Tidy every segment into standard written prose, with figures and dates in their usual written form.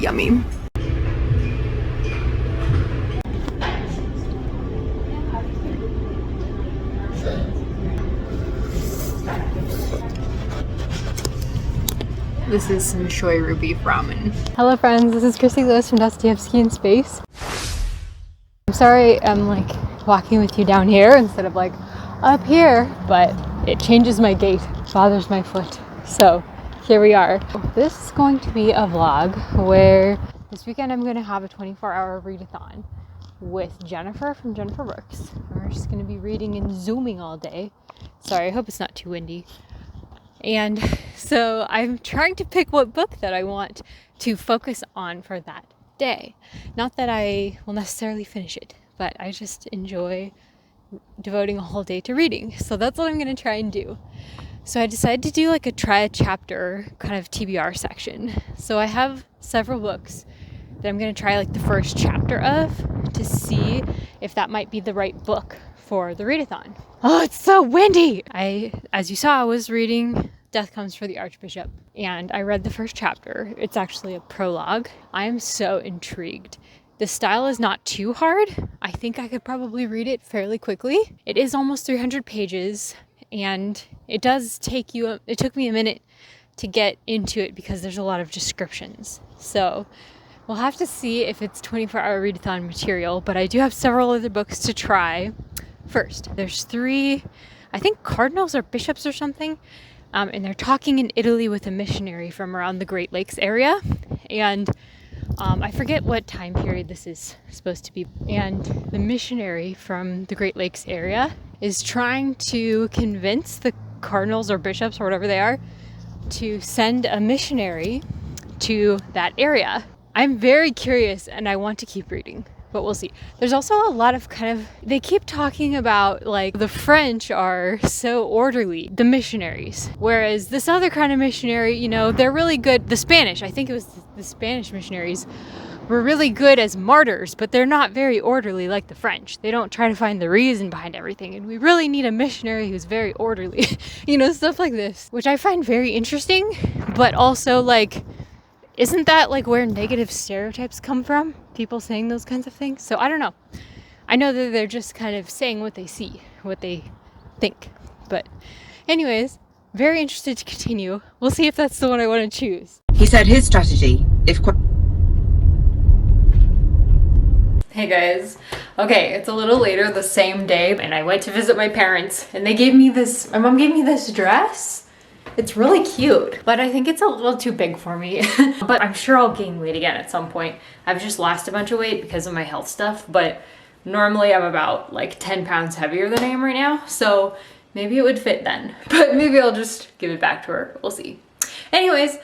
yummy. This is some shoyu beef ramen. Hello friends, this is Chrissy Lewis from Dostoevsky in Space. I'm sorry I'm like walking with you down here instead of like up here, but it changes my gait, bothers my foot. So here we are. This is going to be a vlog where this weekend I'm going to have a 24-hour readathon with Jennifer from Jennifer Works. We're just going to be reading and zooming all day. Sorry, I hope it's not too windy. And so I'm trying to pick what book that I want to focus on for that day. Not that I will necessarily finish it, but I just enjoy devoting a whole day to reading. So that's what I'm going to try and do. So I decided to do like try a chapter kind of TBR section. So I have several books that I'm going to try like the first chapter of to see if that might be the right book for the readathon. Oh, it's so windy! As you saw, I was reading Death Comes for the Archbishop, and I read the first chapter. It's actually a prologue. I am so intrigued. The style is not too hard. I think I could probably read it fairly quickly. It is almost 300 pages, and it took me a minute to get into it because there's a lot of descriptions. So we'll have to see if it's 24-hour readathon material, but I do have several other books to try. First, there's 3, I think cardinals or bishops or something, and they're talking in Italy with a missionary from around the Great Lakes area, and I forget what time period this is supposed to be, and the missionary from the Great Lakes area is trying to convince the cardinals or bishops or whatever they are to send a missionary to that area. I'm very curious and I want to keep reading, but we'll see. There's also a lot of they keep talking about like the French are so orderly, the missionaries, whereas this other kind of missionary, you know, they're really good. The Spanish, I think it was the Spanish missionaries were really good as martyrs, but they're not very orderly like the French. They don't try to find the reason behind everything, and we really need a missionary who's very orderly, you know, stuff like this, which I find very interesting, but also like, isn't that like where negative stereotypes come from? People saying those kinds of things? So I don't know. I know that they're just kind of saying what they see, what they think. But anyways, very interested to continue. We'll see if that's the one I want to choose. He said his strategy, Hey guys. Okay, it's a little later the same day, and I went to visit my parents, and my mom gave me this dress. It's really cute, but I think it's a little too big for me. But I'm sure I'll gain weight again at some point. I've just lost a bunch of weight because of my health stuff, but normally I'm about like 10 pounds heavier than I am right now, so maybe it would fit then. But maybe I'll just give it back to her. We'll see. Anyways,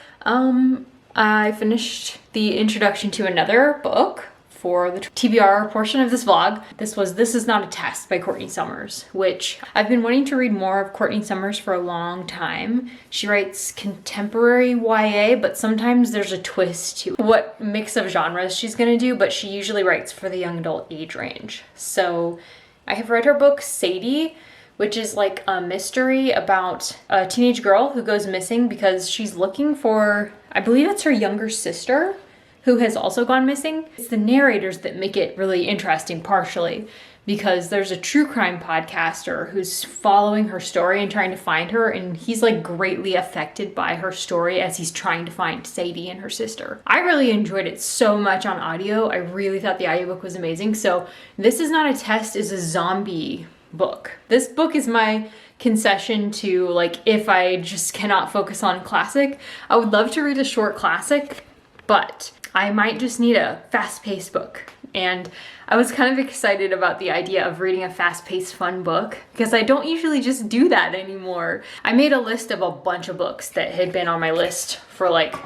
I finished the introduction to another book for the TBR portion of this vlog. This Is Not a Test by Courtney Summers, which I've been wanting to read more of Courtney Summers for a long time. She writes contemporary YA, but sometimes there's a twist to what mix of genres she's gonna do, but she usually writes for the young adult age range. So I have read her book Sadie, which is like a mystery about a teenage girl who goes missing because she's looking for, I believe it's her younger sister, who has also gone missing. It's the narrators that make it really interesting partially, because there's a true crime podcaster who's following her story and trying to find her, and he's like greatly affected by her story as he's trying to find Sadie and her sister. I really enjoyed it so much on audio. I really thought the audiobook was amazing. So This Is Not a Test is a zombie book. This book is my concession to like, if I just cannot focus on classic, I would love to read a short classic, but I might just need a fast-paced book. And I was kind of excited about the idea of reading a fast-paced fun book because I don't usually just do that anymore. I made a list of a bunch of books that had been on my list for like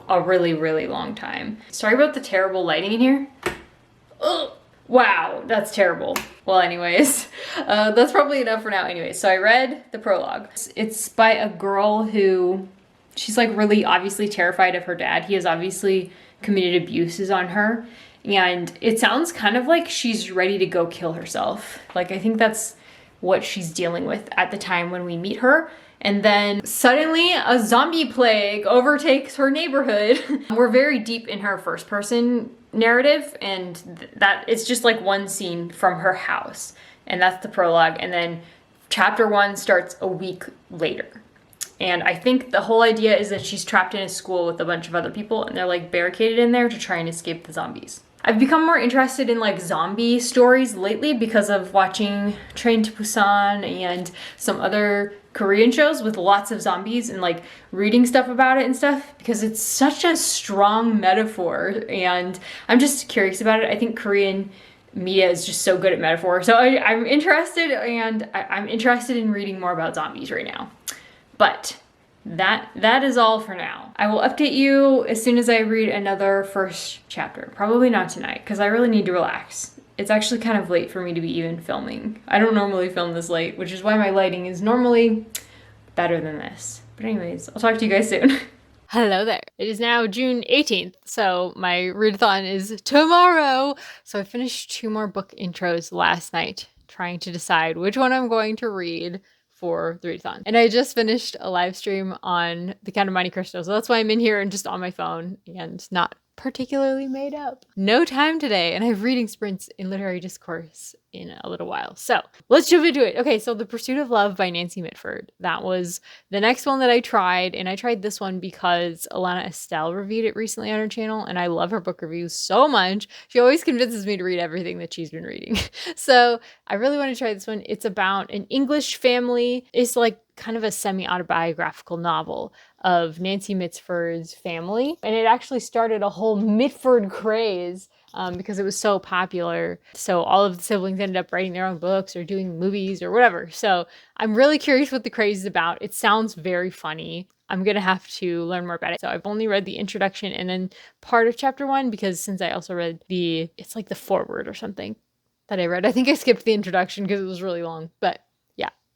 a really, really long time. Sorry about the terrible lighting in here. Ugh. Wow, that's terrible. Well, anyways, that's probably enough for now. Anyways, so I read the prologue. It's by a girl who, she's like really obviously terrified of her dad. He has obviously committed abuses on her, and it sounds kind of like she's ready to go kill herself. Like, I think that's what she's dealing with at the time when we meet her. And then suddenly a zombie plague overtakes her neighborhood. We're very deep in her first person narrative, and that it's just like one scene from her house. And that's the prologue. And then chapter 1 starts a week later. And I think the whole idea is that she's trapped in a school with a bunch of other people, and they're like barricaded in there to try and escape the zombies. I've become more interested in like zombie stories lately because of watching Train to Busan and some other Korean shows with lots of zombies, and like reading stuff about it and stuff, because it's such a strong metaphor and I'm just curious about it. I think Korean media is just so good at metaphor. So I'm interested, and I'm interested in reading more about zombies right now. But that is all for now. I will update you as soon as I read another first chapter. Probably not tonight, because I really need to relax. It's actually kind of late for me to be even filming. I don't normally film this late, which is why my lighting is normally better than this. But anyways, I'll talk to you guys soon. Hello there. It is now June 18th, so my readathon is tomorrow. So I finished 2 more book intros last night, trying to decide which one I'm going to read for the readathon. And I just finished a live stream on the Count of Monte Cristo, so that's why I'm in here and just on my phone and not particularly made up. No time today, and I have reading sprints in literary discourse in a little while. So let's jump into it. Okay, so The Pursuit of Love by Nancy Mitford. That was the next one that I tried, and I tried this one because Alana Estelle reviewed it recently on her channel, and I love her book reviews so much. She always convinces me to read everything that she's been reading. So I really want to try this one. It's about an English family. It's like kind of a semi-autobiographical novel of Nancy Mitford's family. And it actually started a whole Mitford craze because it was so popular. So all of the siblings ended up writing their own books or doing movies or whatever. So I'm really curious what the craze is about. It sounds very funny. I'm going to have to learn more about it. So I've only read the introduction and then part of chapter 1, because since I also read it's like the foreword or something that I read. I think I skipped the introduction because it was really long, but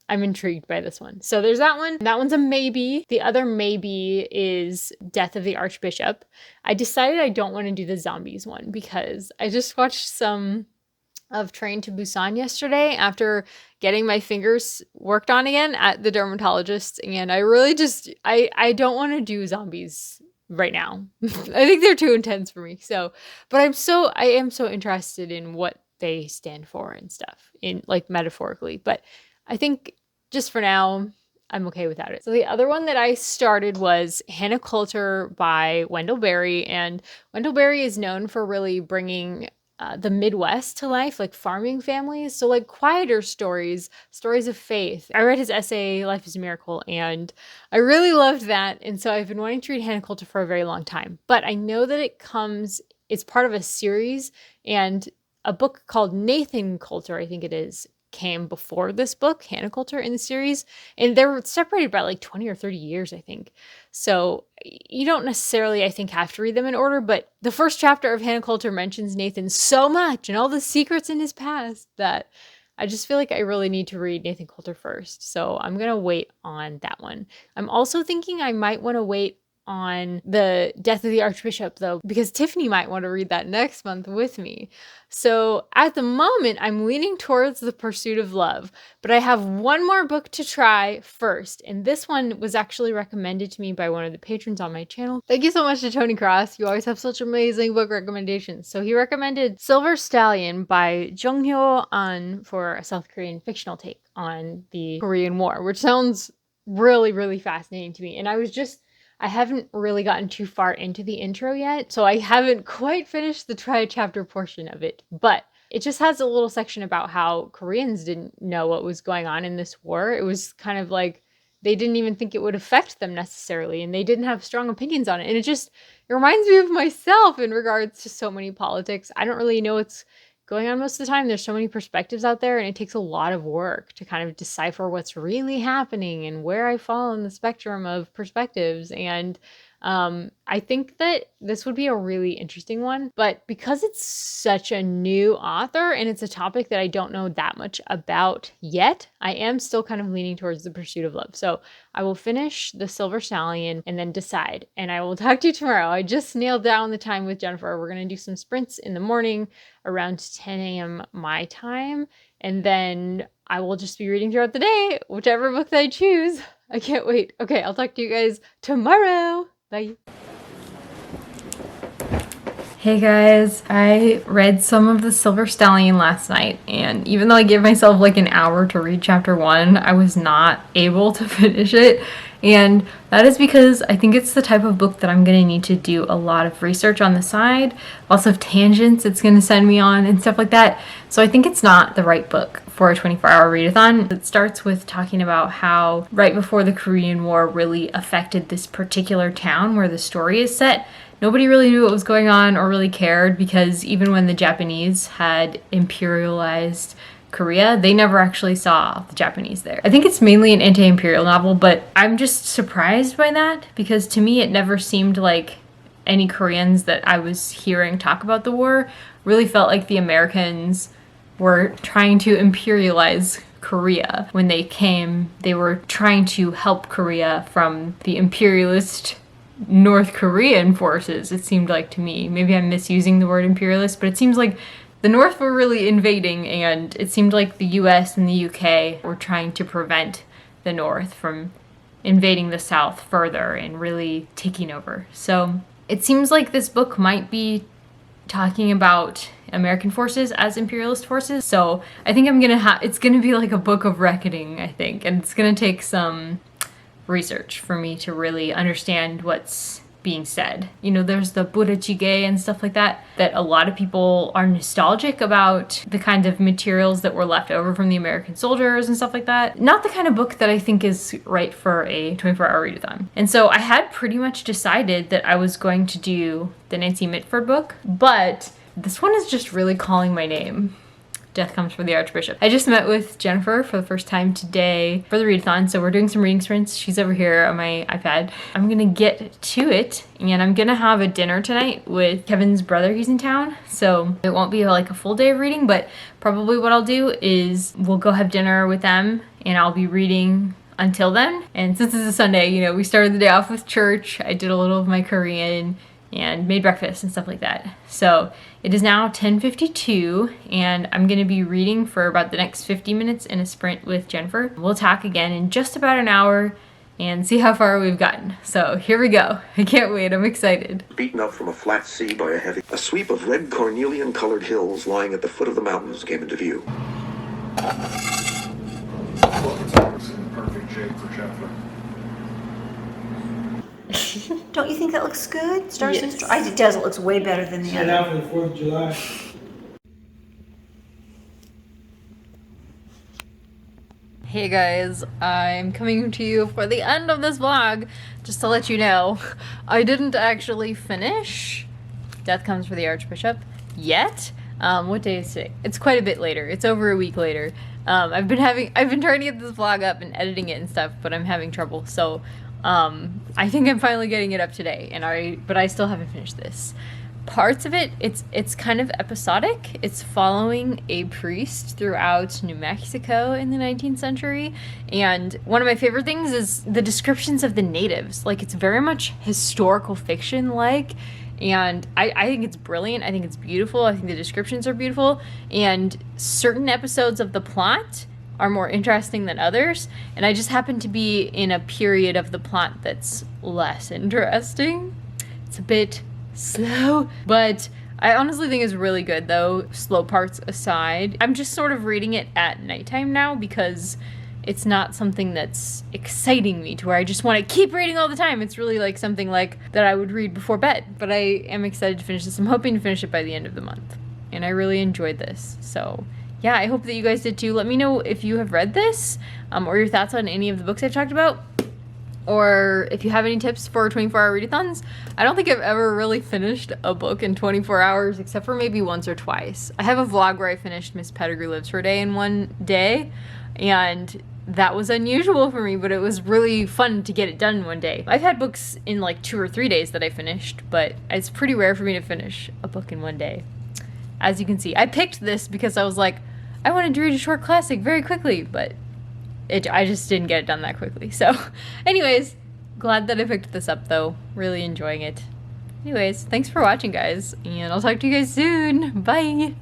I'm intrigued by this one. So there's that one. That one's a maybe. The other maybe is Death of the Archbishop. I decided I don't want to do the zombies one because I just watched some of Train to Busan yesterday after getting my fingers worked on again at the dermatologist. And I really just, I don't want to do zombies right now. I think they're too intense for me. So, but I am so interested in what they stand for and stuff, in like metaphorically. But I think just for now, I'm okay without it. So the other one that I started was Hannah Coulter by Wendell Berry. And Wendell Berry is known for really bringing the Midwest to life, like farming families. So like quieter stories of faith. I read his essay, Life is a Miracle, and I really loved that. And so I've been wanting to read Hannah Coulter for a very long time. But I know that it's part of a series, and a book called Nathan Coulter, I think it is, came before this book, Hannah Coulter, in the series, and they were separated by like 20 or 30 years, I think. So you don't necessarily, I think, have to read them in order, but the first chapter of Hannah Coulter mentions Nathan so much and all the secrets in his past that I just feel like I really need to read Nathan Coulter first. So I'm going to wait on that one. I'm also thinking I might want to wait on the Death of the Archbishop, though, because Tiffany might want to read that next month with me. So at the moment, I'm leaning towards The Pursuit of Love, but I have one more book to try first. And this one was actually recommended to me by one of the patrons on my channel. Thank you so much to Tony Cross. You always have such amazing book recommendations. So he recommended Silver Stallion by Junghyo for a South Korean fictional take on the Korean War, which sounds really, really fascinating to me. And I haven't really gotten too far into the intro yet, so I haven't quite finished the try-chapter portion of it, but it just has a little section about how Koreans didn't know what was going on in this war. It was kind of like they didn't even think it would affect them necessarily, and they didn't have strong opinions on it. And it reminds me of myself in regards to so many politics. I don't really know what's going on most of the time. There's so many perspectives out there, and it takes a lot of work to kind of decipher what's really happening and where I fall in the spectrum of perspectives. And I think that this would be a really interesting one, but because it's such a new author and it's a topic that I don't know that much about yet, I am still kind of leaning towards The Pursuit of Love. So I will finish the Silver Stallion and then decide, and I will talk to you tomorrow. I just nailed down the time with Jennifer. We're going to do some sprints in the morning around 10 a.m. my time, and then I will just be reading throughout the day, whichever book that I choose. I can't wait. Okay, I'll talk to you guys tomorrow. Bye. Hey guys, I read some of the Silver Stallion last night, and even though I gave myself like an hour to read chapter 1, I was not able to finish it. And that is because I think it's the type of book that I'm going to need to do a lot of research on the side, lots of tangents it's going to send me on and stuff like that. So I think it's not the right book for a 24-hour readathon. It starts with talking about how right before the Korean War really affected this particular town where the story is set, nobody really knew what was going on or really cared, because even when the Japanese had imperialized Korea, they never actually saw the Japanese there. I think it's mainly an anti-imperial novel, but I'm just surprised by that, because to me it never seemed like any Koreans that I was hearing talk about the war really felt like the Americans were trying to imperialize Korea. When they came, they were trying to help Korea from the imperialist North Korean forces, it seemed like to me. Maybe I'm misusing the word imperialist, but it seems like the North were really invading, and it seemed like the US and the UK were trying to prevent the North from invading the South further and really taking over. So it seems like this book might be talking about American forces as imperialist forces. So I think it's gonna be like a book of reckoning, I think, and it's gonna take some research for me to really understand what's being said. You know, there's the Buddha Jjigae and stuff like that a lot of people are nostalgic about, the kind of materials that were left over from the American soldiers and stuff like that. Not the kind of book that I think is right for a 24-hour readathon. And so I had pretty much decided that I was going to do the Nancy Mitford book, but this one is just really calling my name. Death Comes for the Archbishop. I just met with Jennifer for the first time today for the readathon, so we're doing some reading sprints. She's over here on my iPad. I'm gonna get to it, and I'm gonna have a dinner tonight with Kevin's brother. He's in town, so it won't be like a full day of reading, but probably what I'll do is we'll go have dinner with them, and I'll be reading until then. And since it's a Sunday, you know, we started the day off with church. I did a little of my Korean and made breakfast and stuff like that. So it is now 10:52, and I'm gonna be reading for about the next 50 minutes in a sprint with Jennifer. We'll talk again in just about an hour and see how far we've gotten. So here we go. I can't wait, I'm excited. Beaten up from a flat sea by a sweep of red cornelian-colored hills lying at the foot of the mountains came into view. It's in perfect shape for Cather. Don't you think that looks good? Stars Yes. and Stripes. It does. It looks way better than the Set other. out for the 4th of July. Hey guys, I'm coming to you for the end of this vlog. Just to let you know, I didn't actually finish Death Comes for the Archbishop yet. What day is today? It's quite a bit later. It's over a week later. I've been trying to get this vlog up and editing it and stuff, but I'm having trouble. So I think I'm finally getting it up today, but I still haven't finished this. Parts of it, it's kind of episodic. It's following a priest throughout New Mexico in the 19th century, and one of my favorite things is the descriptions of the natives. Like, it's very much historical fiction like, and I think it's brilliant. I think it's beautiful. I think the descriptions are beautiful, and certain episodes of the plot are more interesting than others, and I just happen to be in a period of the plot that's less interesting. It's a bit slow, but I honestly think it's really good though, slow parts aside. I'm just sort of reading it at nighttime now because it's not something that's exciting me to where I just want to keep reading all the time. It's really like something like that I would read before bed, but I am excited to finish this. I'm hoping to finish it by the end of the month, and I really enjoyed this. So yeah, I hope that you guys did too. Let me know if you have read this, or your thoughts on any of the books I've talked about, or if you have any tips for 24-hour readathons. I don't think I've ever really finished a book in 24 hours, except for maybe once or twice. I have a vlog where I finished Miss Pettigrew Lives for a Day in one day, and that was unusual for me, but it was really fun to get it done in one day. I've had books in like 2 or 3 days that I finished, but it's pretty rare for me to finish a book in one day. As you can see, I picked this because I was like, I wanted to read a short classic very quickly, but I just didn't get it done that quickly. So anyways, glad that I picked this up though. Really enjoying it. Anyways, thanks for watching guys, and I'll talk to you guys soon. Bye!